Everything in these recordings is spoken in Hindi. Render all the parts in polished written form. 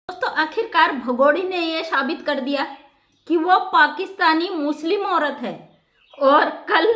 दोस्तों आखिरकार भगोड़ी ने ये साबित कर दिया कि वो पाकिस्तानी मुस्लिम औरत है। और कल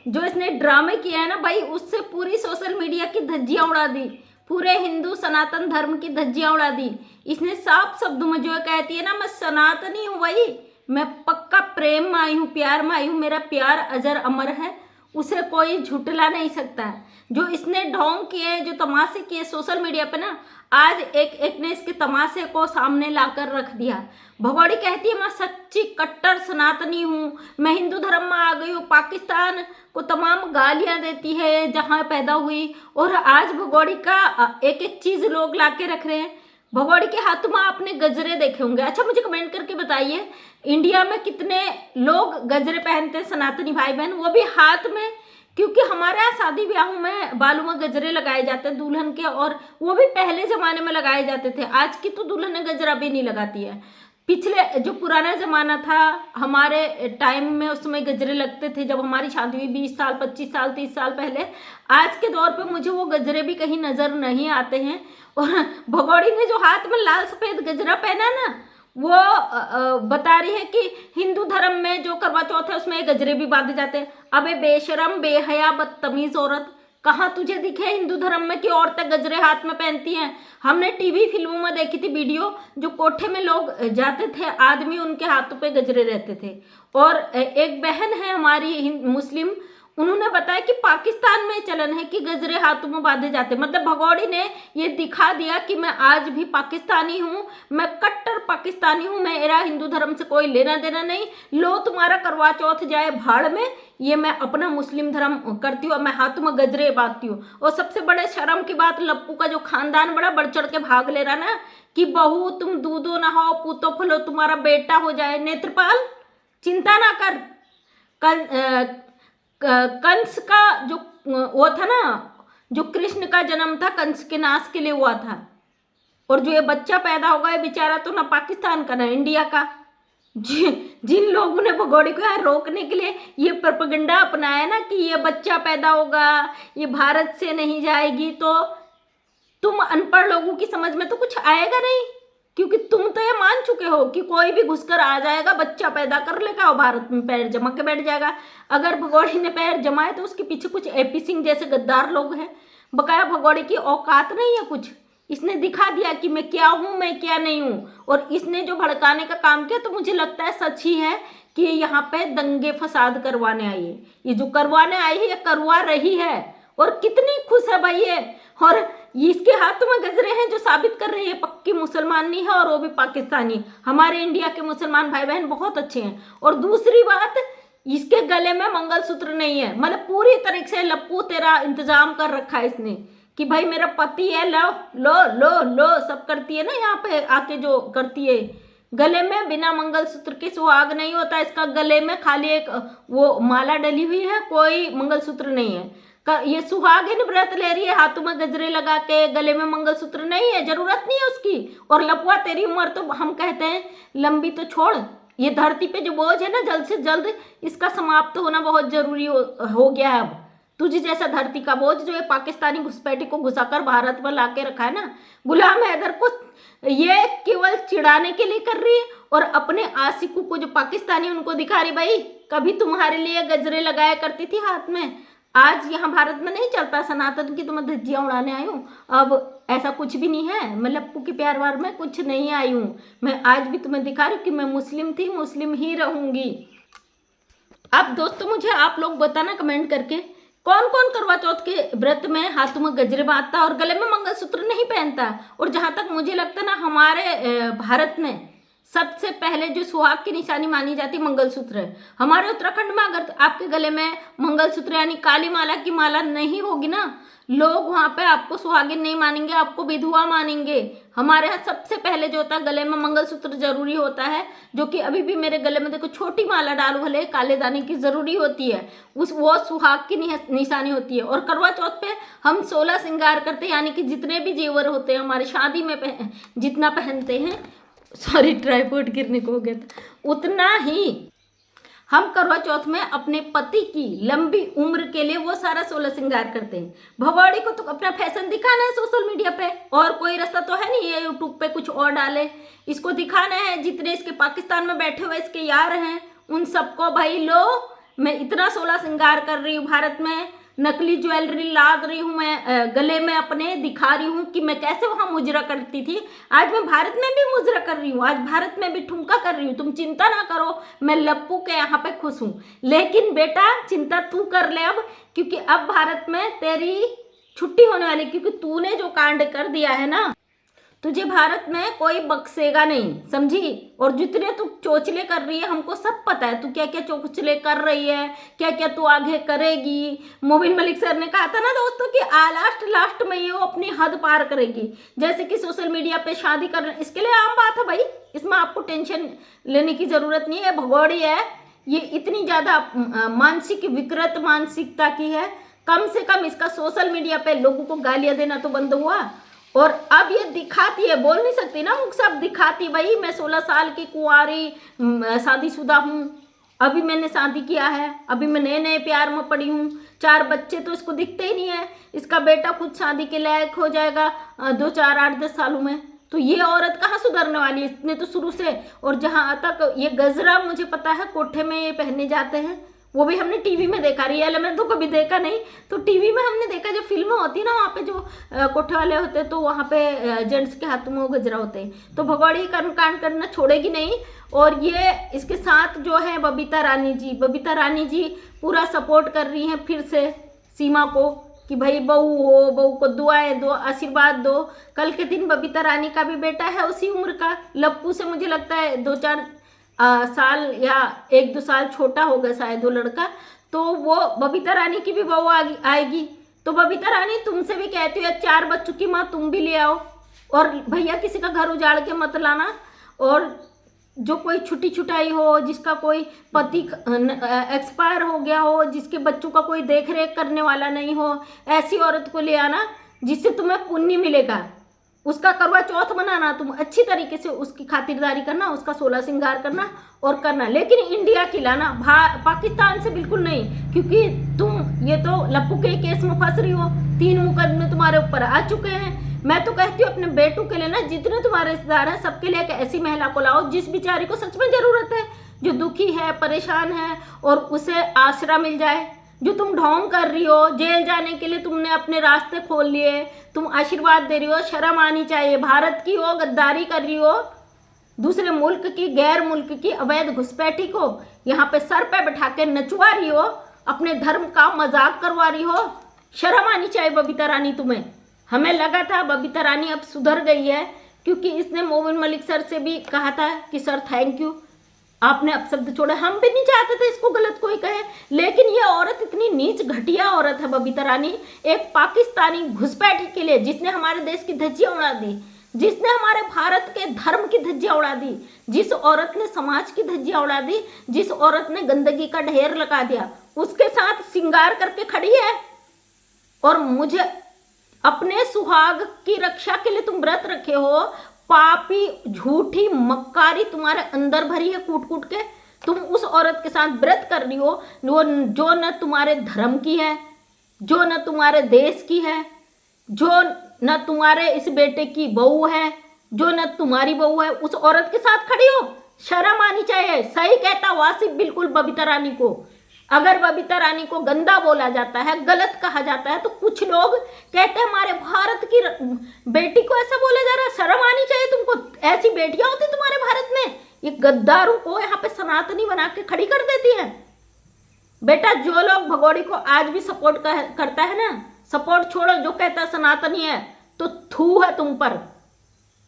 जो इसने ड्रामे किया है ना भाई, उससे पूरी सोशल मीडिया की धज्जियां उड़ा दी, पूरे हिंदू सनातन धर्म की धज्जियां उड़ा दी। इसने साफ शब्दों में जो कहती है ना, मैं सनातनी हूँ भाई, मैं पक्का प्रेम में आई हूँ, प्यार में आई हूँ, मेरा प्यार अजर अमर है, उसे कोई झुटला नहीं सकता है। जो इसने ढोंग किए, जो तमाशे किए सोशल मीडिया पे ना, आज एक ने इसके तमाशे को सामने लाकर रख दिया। भगोड़ी कहती है मैं सच्ची कट्टर सनातनी हूँ, मैं हिंदू धर्म में आ गई हूँ, पाकिस्तान को तमाम गालियां देती है जहाँ पैदा हुई। और आज भगोड़ी का एक एक चीज लोग लाके रख रहे हैं। भगोड़ी के हाथ में आपने गजरे देखे होंगे। अच्छा मुझे कमेंट करके बताइए, इंडिया में कितने लोग गजरे पहनते हैं सनातनी भाई बहन, वो भी हाथ में? क्योंकि हमारे यहाँ शादी ब्याहों में बालों में गजरे लगाए जाते हैं दुल्हन के, और वो भी पहले जमाने में लगाए जाते थे। आज की तो दुल्हन गजरा भी नहीं लगाती है। पिछले जो पुराना जमाना था हमारे टाइम में, उसमें गजरे लगते थे जब हमारी शादी हुई 20 साल 25 साल 30 साल पहले। आज के दौर पे मुझे वो गजरे भी कहीं नजर नहीं आते हैं। और भगोड़ी ने जो हाथ में लाल सफेद गजरा पहना ना, वो बता रही है कि हिंदू धर्म में जो करवा चौथ है उसमें गजरे भी बांधे जाते हैं। अबे बेशरम बेहया बदतमीज औरत, कहाँ तुझे दिखे हिंदू धर्म में कि औरतें गजरे हाथ में पहनती हैं? हमने टीवी फिल्मों में देखी थी वीडियो, जो कोठे में लोग जाते थे आदमी, उनके हाथों पे गजरे रहते थे। और एक बहन है हमारी मुस्लिम, उन्होंने बताया कि पाकिस्तान में चलन है कि गजरे हाथों में बांधे जाते। मतलब भगोड़ी ने ये दिखा दिया कि मैं आज भी पाकिस्तानी हूँ, मैं कट्टर पाकिस्तानी हूँ, मेरा हिंदू धर्म से कोई लेना देना नहीं। लो तुम्हारा करवा चौथ जाए भाड़ में, ये मैं अपना मुस्लिम धर्म करती हूँ, मैं हाथों में गजरे बांधती हूँ। और सबसे बड़े शर्म की बात, लप्पू का जो खानदान बड़ा बढ़ चढ़ के भाग ले रहा ना कि बहू तुम दूधो ना हो पूतो फलो तुम्हारा बेटा हो जाए। नेत्रपाल चिंता ना कर, कंस का जो वो था ना, जो कृष्ण का जन्म था कंस के नाश के लिए हुआ था। और जो ये बच्चा पैदा होगा ये बेचारा तो ना पाकिस्तान का ना इंडिया का। जिन लोगों ने भगोड़ी को यहाँ रोकने के लिए ये प्रोपेगेंडा अपनाया ना कि ये बच्चा पैदा होगा, ये भारत से नहीं जाएगी, तो तुम अनपढ़ लोगों की समझ में तो कुछ आएगा नहीं। क्योंकि तुम तो ये मान चुके हो कि कोई भी घुसकर आ जाएगा, बच्चा पैदा कर लेगा और भारत में पैर जमा के बैठ जाएगा। अगर भगोड़ी ने पैर जमाए तो उसके पीछे कुछ एपी सिंह जैसे गद्दार लोग हैं। बकाया भगोड़ी की औकात नहीं है कुछ। इसने दिखा दिया कि मैं क्या हूँ, मैं क्या नहीं हूँ। और इसने जो भड़काने का काम किया, तो मुझे लगता है सच ही है कि यहाँ पे दंगे फसाद करवाने आई है। ये जो करवाने आई है ये करवा रही है। और कितनी खुश है भाई ये। और इसके हाथों में गजरे हैं जो साबित कर रहे हैं पक्की मुसलमानी है, और वो भी पाकिस्तानी। हमारे इंडिया के मुसलमान भाई बहन बहुत अच्छे हैं। और दूसरी बात, इसके गले में मंगलसूत्र नहीं है। मतलब पूरी तरीके से लप्पू तेरा इंतजाम कर रखा है इसने कि भाई मेरा पति है, लो लो लो लो सब करती है ना, यहाँ पे आके जो करती है। गले में बिना मंगलसूत्र के सुहाग नहीं होता। इसका गले में खाली एक वो माला डली हुई है, कोई मंगलसूत्र नहीं है। ये सुहागिन व्रत ले रही है, हाथों में गजरे लगा के, गले में मंगलसूत्र नहीं है, जरूरत नहीं है उसकी। और लपुआ तेरी उम्र तो हम कहते हैं लंबी तो छोड़, ये धरती पे जो बोझ है ना, जल्द से जल्द इसका समाप्त होना बहुत जरूरी हो गया है। अब तुझे जैसा धरती का बोझ जो ये पाकिस्तानी घुसपैठी को घुसाकर भारत में लाके रखा है ना, गुलाम हैदर को ये केवल चिढ़ाने के लिए कर रही है। और अपने आशिकों को जो पाकिस्तानी उनको दिखा रही, भाई कभी तुम्हारे लिए गजरे लगाया करती थी हाथ में, आज यहाँ भारत में नहीं चलता। सनातन की तो मैं धज्जियाँ उड़ाने आई हूँ। अब ऐसा कुछ भी नहीं है, मैं लप्पू की प्यार वार में कुछ नहीं आई हूँ। मैं आज भी तुम्हें दिखा रही हूँ कि मैं मुस्लिम थी, मुस्लिम ही रहूंगी। अब दोस्तों मुझे आप लोग बताना कमेंट करके, कौन कौन करवा चौथ के व्रत में हाथों में गजरे बांधता और गले में मंगलसूत्र नहीं पहनता। और जहां तक मुझे लगता है ना, हमारे भारत में सबसे पहले जो सुहाग की निशानी मानी जाती मंगलसूत्र है। हमारे उत्तराखंड में अगर आपके गले में मंगलसूत्र यानी काली माला की माला नहीं होगी ना, लोग वहां पे आपको सुहागिन नहीं मानेंगे, आपको विधवा मानेंगे। हमारे यहाँ सबसे पहले जो होता है गले में मंगलसूत्र जरूरी होता है, जो कि अभी भी मेरे गले में देखो छोटी माला डालू भले काले दाने की जरूरी होती है, वो सुहाग की निशानी होती है। और करवा चौथ पे हम 16 श्रृंगार करते हैं, यानी कि जितने भी जेवर होते हैं हमारी शादी में जितना पहनते हैं, सॉरी ट्राइपॉड गिरने को हो गया था, उतना ही हम करवा चौथ में अपने पति की लंबी उम्र के लिए वो सारा 16 श्रृंगार करते हैं। भगोड़ी को तो अपना फैशन दिखाना है सोशल मीडिया पे, और कोई रास्ता तो है नहीं ये यूट्यूब पे कुछ और डाले। इसको दिखाना है जितने इसके पाकिस्तान में बैठे हुए इसके यार हैं उन सबको, भाई लो मैं इतना 16 श्रृंगार कर रही हूँ, भारत में नकली ज्वेलरी लाद रही हूँ, मैं गले में अपने दिखा रही हूँ कि मैं कैसे वहाँ मुजरा करती थी। आज मैं भारत में भी मुजरा कर रही हूँ, आज भारत में भी ठुमका कर रही हूँ। तुम चिंता ना करो, मैं लप्पू के यहाँ पे खुश हूँ। लेकिन बेटा चिंता तू कर ले अब, क्योंकि अब भारत में तेरी छुट्टी होने वाली, क्योंकि तूने जो कांड कर दिया है ना, तुझे भारत में कोई बख्शेगा नहीं, समझी। और जितने तू चोचले कर रही है हमको सब पता है, तू क्या क्या चोचले कर रही है, क्या क्या तू आगे करेगी। मोबिन मलिक सर ने कहा था ना दोस्तों कि लास्ट में ये वो अपनी हद पार करेगी, जैसे कि सोशल मीडिया पे शादी करना, इसके लिए आम बात है भाई, इसमें आपको टेंशन लेने की जरूरत नहीं है। भगोड़ी है ये इतनी ज्यादा मानसिक विकृत मानसिकता की है, कम से कम इसका सोशल मीडिया पे लोगों को गालियां देना तो बंद हुआ। और अब ये दिखाती है, बोल नहीं सकती ना मुख से, अब दिखाती भाई मैं 16 साल की कुंवारी शादीशुदा हूँ, अभी मैंने शादी किया है, अभी मैं नए नए प्यार में पड़ी हूँ, 4 बच्चे तो इसको दिखते ही नहीं है, इसका बेटा खुद शादी के लायक हो जाएगा 2 4 8 10 सालों में। तो ये औरत कहाँ सुधरने वाली है, इसने तो शुरू से। और जहाँ तक ये गजरा मुझे पता है कोठे में ये पहनने जाते हैं, वो भी हमने टीवी में देखा, रियल में तो कभी देखा नहीं, तो टीवी में हमने देखा, जो फिल्में होती है ना वहाँ पे जो कोठे वाले होते हैं तो वहाँ पे जेंट्स के हाथों में वो गजरा होते हैं। तो भगोड़ी कांड करना छोड़ेगी नहीं। और ये इसके साथ जो है बबीता रानी जी पूरा सपोर्ट कर रही हैं फिर से सीमा को कि भाई बहू हो, बहू को दुआएं दो, आशीर्वाद दो। कल के दिन बबीता रानी का भी बेटा है उसी उम्र का, लप्पू से मुझे लगता है 2 4 साल या 1 2 साल छोटा होगा शायद वो लड़का। तो वो बबीता रानी की भी बहू आएगी। तो बबीता रानी तुमसे भी कहती हो 4 बच्चों की माँ तुम भी ले आओ, और भैया किसी का घर उजाड़ के मत लाना। और जो कोई छुट्टी छुटाई हो, जिसका कोई पति एक्सपायर हो गया हो, जिसके बच्चों का कोई देख रेख करने वाला नहीं हो, ऐसी औरत को ले आना जिससे तुम्हें पुण्य मिलेगा। उसका करवा चौथ मनाना, तुम अच्छी तरीके से उसकी खातिरदारी करना, उसका 16 श्रृंगार करना और करना, लेकिन इंडिया की लाना, पाकिस्तान से बिल्कुल नहीं, क्योंकि तुम ये तो लप्पू के केस में फंस रही हो, 3 मुकदमे तुम्हारे ऊपर आ चुके हैं। मैं तो कहती हूँ अपने बेटों के लिए ना, जितने तुम्हारे रिश्तेदार हैं सबके लिए एक ऐसी महिला को लाओ जिस बेचारी को सच में जरूरत है, जो दुखी है, परेशान है, और उसे आसरा मिल जाए। जो तुम ढोंग कर रही हो, जेल जाने के लिए तुमने अपने रास्ते खोल लिए, तुम आशीर्वाद दे रही हो, शर्म आनी चाहिए। भारत की हो गद्दारी कर रही हो, दूसरे मुल्क की, गैर मुल्क की अवैध घुसपैठी को यहाँ पे सर पे बैठा के नचवा रही हो, अपने धर्म का मजाक करवा रही हो, शर्म आनी चाहिए बबीता रानी तुम्हें। हमें लगा था बबीता रानी अब सुधर गई है, क्योंकि इसने मोबिन मलिक सर से भी कहा था कि सर थैंक यू, आपने अपशब्द छोड़े। हम भी नहीं चाहते थे इसको गलत कोई कहे, लेकिन ये औरत इतनी नीच घटिया औरत है बबीता रानी, एक पाकिस्तानी घुसपैठी के लिए, जिसने हमारे देश की धज्जियां उड़ा दी, जिसने हमारे भारत के धर्म की धज्जियां उड़ा दी, जिस औरत ने समाज की धज्जियां उड़ा दी, जिस औरत ने गंदगी का ढेर लगा दिया, उसके साथ श्रृंगार करके खड़ी है। और मुझे अपने सुहाग की रक्षा के लिए तुम व्रत रखे हो, पापी झूठी मक्कारी तुम्हारे अंदर भरी है कूट कूट के। तुम उस औरत के साथ व्रत कर रही हो वो जो न तुम्हारे धर्म की है, जो न तुम्हारे देश की है, जो न तुम्हारे इस बेटे की बहू है, जो न तुम्हारी बहू है, उस औरत के साथ खड़ी हो। शर्म आनी चाहिए। सही कहता वासिफ बिल्कुल बबीता रानी को। अगर बबीता रानी को गंदा बोला जाता है, गलत कहा जाता है, तो कुछ लोग कहते हैं हमारे भारत की बेटी को ऐसा बोला जा रहा है, शर्म आनी चाहिए तुमको। ऐसी बेटियां होती तुम्हारे भारत में, ये गद्दारों को यहाँ पे सनातनी बना के खड़ी कर देती है। बेटा जो लोग भगोड़ी को आज भी सपोर्ट करता है ना, सपोर्ट छोड़ो, जो कहता सनातनी है तो थू है तुम पर,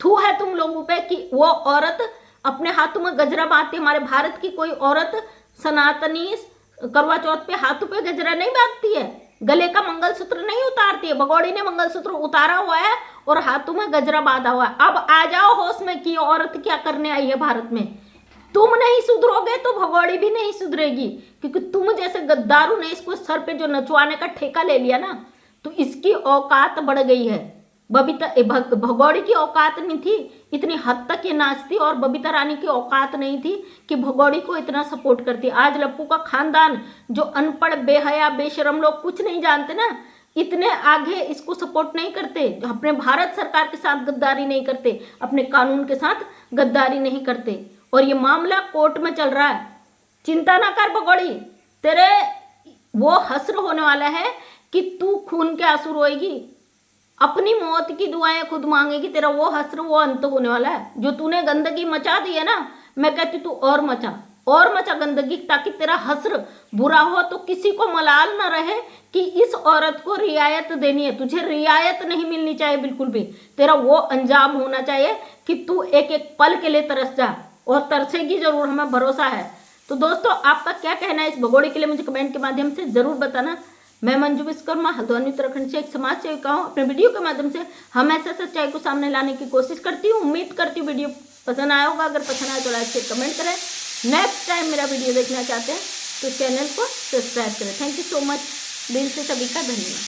थू है तुम लोगों पे कि वो औरत अपने हाथों में गजरा बांधती। हमारे भारत की कोई औरत सनातनी करवा चौथ पे हाथों पे गजरा नहीं बांधती है, गले का मंगलसूत्र नहीं उतारती है। भगोड़ी ने मंगलसूत्र उतारा हुआ है और हाथों में गजरा बांधा हुआ है। अब आ जाओ होश में कि औरत क्या करने आई है भारत में। तुम नहीं सुधरोगे तो भगोड़ी भी नहीं सुधरेगी, क्योंकि तुम जैसे गद्दारों ने इसको सर पे जो नचवाने का ठेका ले लिया ना, तो इसकी औकात बढ़ गई है। भगौड़ी की औकात नहीं थी, इतनी हद तक ये नाचती, और बबीता रानी की औकात नहीं थी कि भगौड़ी को इतना सपोर्ट करती। आज लप्पू का खानदान, जो अनपढ़ बेहया बेशरम लोग कुछ नहीं जानते ना, इतने आगे इसको सपोर्ट नहीं करते, अपने भारत सरकार के साथ गद्दारी नहीं करते, अपने कानून के साथ गद्दारी नहीं करते। और ये मामला कोर्ट में चल रहा है। चिंता ना कर भगौड़ी, तेरे वो हस्र होने वाला है कि तू खून के आंसू रोएगी, अपनी मौत की दुआएं खुद मांगेगी। तेरा वो हस्र, वो अंत होने वाला है। जो तूने गंदगी मचा दी है ना, मैं कहती तू और मचा गंदगी, ताकि तेरा हस्र बुरा हो तो किसी को मलाल ना रहे कि इस औरत को रियायत देनी है। तुझे रियायत नहीं मिलनी चाहिए बिल्कुल भी। तेरा वो अंजाम होना चाहिए कि तू एक एक पल के लिए तरस जा, और तरसेगी जरूर, हमें भरोसा है। तो दोस्तों, आपका क्या कहना है इस भगौड़े के लिए, मुझे कमेंट के माध्यम से जरूर बताना। मैं मंजू विश्वकर्मा, हल्द्वानी उत्तराखंड से एक समाज सेविका हूँ। अपने वीडियो के माध्यम से हमेशा सच्चाई को सामने लाने की कोशिश करती हूँ। उम्मीद करती हूँ वीडियो पसंद आया होगा। अगर पसंद आए तो लाइक शेयर कमेंट करें। नेक्स्ट टाइम मेरा वीडियो देखना चाहते हैं तो चैनल को सब्सक्राइब करें। थैंक यू सो मच, दिल से सभी का धन्यवाद।